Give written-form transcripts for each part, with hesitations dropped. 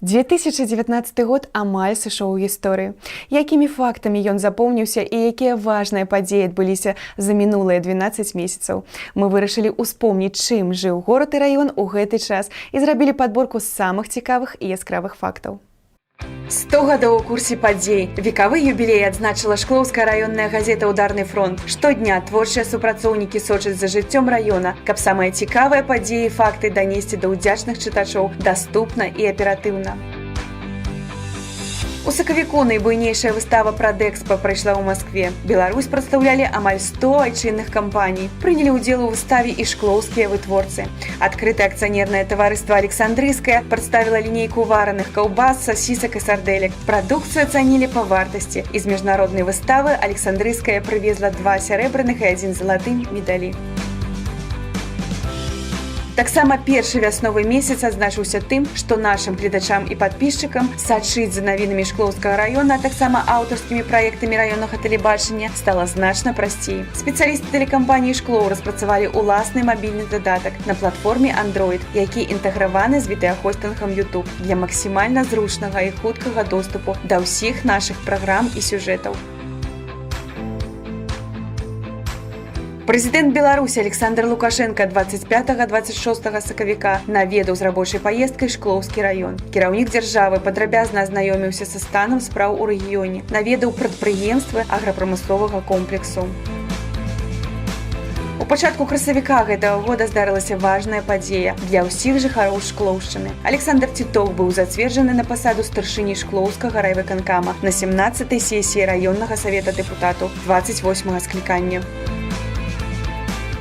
2019 год амаль сышоў у гісторыю. Якімі фактамі ён запомніўся і якія важныя падзеі адбыліся за мінулыя 12 месяцаў. Мы вырашылі ўспомніць, чым жыў горад і раён у гэты час і зрабілі падборку самых цікавых і яскравых фактаў. 100 гадоў у курсе падзей. Векавы юбілей адзначыла шклоўская раённая газета «Ударны фронт». Штодня творчыя супрацоўнікі сочаць за жыццём раёна, каб самыя цікавыя падзеі і факты данесці да ўдзячных чытачоў даступна і аператыўна. У сакавіку найбуйнейшая выстава «Прадэкспа» прайшла ў Маскве. Беларусь прадстаўлялі амаль 100 айчынных кампаній. Прынялі ўдзел у выставе і шклоўскія вытворцы. Адкрытае акцыянернае таварыства «Александрыйскае» прадставіла лінейку вараных каўбас, сасісак і сардэлек. Прадукцыю ацанілі па вартасці. І з міжнароднай выставы «Александрыйская» прывезла 2 сярэбраных і 1 залаты медалі. Таксама першы вясновы месяц адзначыўся тым, што нашым гледачам і падпісчыкам сачыць за навінамі шклоўскага раёна, а таксама аўтарскімі праектамі раённага тэлебачання стала значна прасцей. Спецыялісты тэлекампаніі «Шклоў» распрацавалі ўласны мабільны дадатак на платформе Android, які інтэграваны з відэахостынгам YouTube для максімальна зручнага і хуткага доступу да ўсіх нашых праграм і сюжэтаў. Прэзідэнт Беларусі Александр Лукашенко 25-26 сакавіка наведаў з рабочай паездкай шклоўскі раён. Кіраўнік дзяржавы падрабязна азнаёміўся са станам спраў у рэгіёне, наведаў прадпрыемствы аграпрамысловага комплексу. У пачатку красавіка гэтага года здарылася важная падзея для ўсіх жыхароў Шклоўшчыны. Александр Тіток быў зацверджаны на пасаду старшыні шклоўскага райвыканкама на 17-й сесіі раённага савета дэпутатаў 28-га склікання.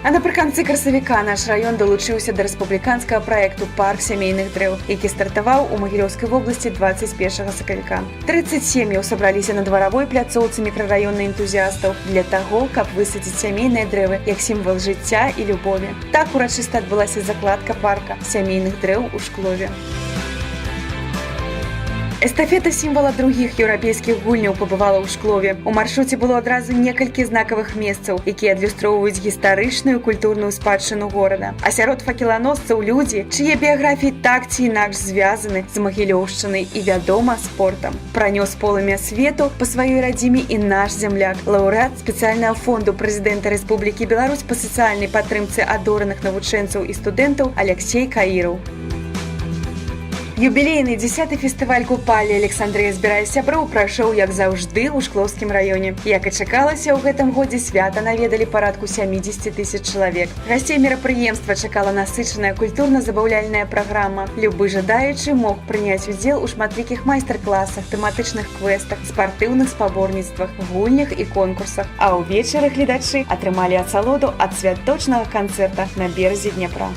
А напрыканцы красавіка наш раён далучыўся да рэспубліканскага праекту «Парк сямейных дрэў», які стартаваў у Магілёўскай вобласці 21 сакавіка. 30 сем'яў сабраліся на дваравой пляцоўцы мікрараённых энтузіястаў для таго, каб высадзіць сямейныя дрэвы як сімвал жыцця і любові. Так урачыста адбылася закладка парка сямейных дрэў у Шклове. Эстафета сімвала другіх еўрапейскіх гульняў пабывала ў Шклове. У маршруце было адразу некалькі знакавых месцаў, якія адлюстроўваюць гістарычную і культурную спадчыну горада. А сярод факеланосцаў людзі, чые біяграфіі так ці інакш звязаны з Магілёўшчынай і, вядома, спортам. Пранёс полымя свету па сваёй радзіме і наш зямляк, лаўрэат спецыяльнага фонду прэзідэнта Рэспублікі Беларусь па сацыяльнай падтрымцы адораных навучэнцаў і студэнтаў Алексей Каіраў. Юбілейны 10-й фестываль купалі «Александрыя збірае сяброў» прайшоў, як заўжды, у Шклоўскім раёне. Як і чакалася, ў гэтым годзе свята наведалі парадку 70 000 чалавек. Гасцей мерапрыемства чакала насычаная культурна-забаўляльная праграма. Любы жадаючы мог прыняць удзел у шматлікіх майстар-класах, тэматычных квестах, спартыўных спаборніцтвах, гульнях і конкурсах. А ўвечары гледачы атрымалі асалоду ад святочнага канцэрта на беразе Дняпра.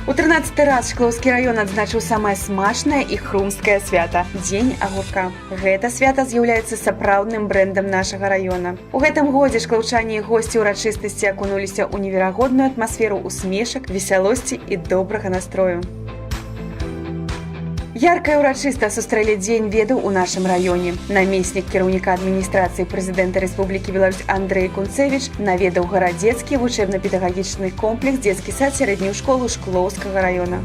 У 13-й раз Шклоўскі раён адзначыў самае смачнае і хрумскае свята – Дзень агурка. Гэта свята з'яўляецца сапраўдным брэндам нашага раёна. У гэтым годзе шклаўчане і госці ўрачыстасці акунуліся ў неверагодную атмасферу усмешак, весялосці і добрага настрою. Ярка і ўрачыста сустрэлі Дзень ведаў у нашым раёне. Намеснік кіраўніка адміністрацыі прэзідэнта Рэспублікі Беларусь Андрэй Кунцэвіч наведаў гарадзецкі вучэбна-педагагічны комплекс дзецкі сад сярэднюю школу Шклоўскага раёна.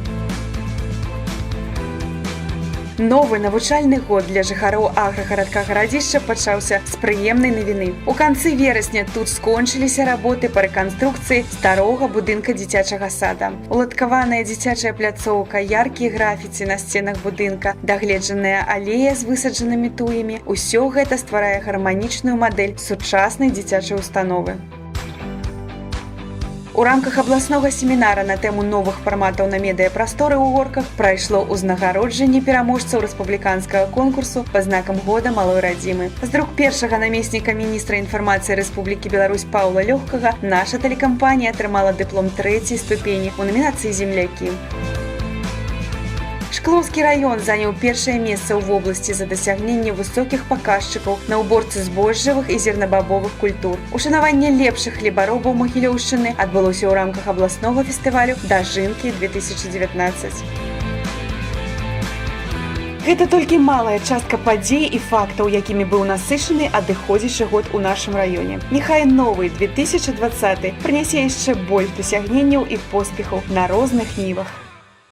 Новы навучальны год для жыхароў аграгарадка Гарадзішча пачаўся з прыемнай навіны. У канцы верасня тут скончыліся работы па рэканструкцыі старога будынка дзіцячага сада. Уладкаваная дзіцячая пляцоўка, яркія графіці на сценах будынка, дагледжаная алея з высаджанымі туямі – усё гэта стварае гарманічную мадэль сучаснай дзіцячай установы. У рамках абласнога семінара на тэму новых фарматаў на медыяпрасторы ў Горках прайшло ўзнагароджанне пераможцаў рэспубліканскага конкурсу па знакам года малой радзімы. З рук першага намесніка міністра інфармацыі Рэспублікі Беларусь Паўла Лёгкага наша тэлекампанія атрымала дыплом 3-й ступені ў намінацыі «Землякі». Шклоўскі раён заняў першае месца ў вобласці за дасягненне высокіх паказчыкаў на ўборцы збожжавых і зернабабовых культур. Ушанаванне лепшых хлебаробаў Магілёўшчыны адбылося ў рамках абласнога фестывалю «Дажынкі-2019». Гэта толькі малая частка падзей і фактаў, якімі быў насычаны адыходзячы год у нашым раёне. Няхай новы 2020 прынясе яшчэ больш дасягненняў і поспехаў на розных нівах.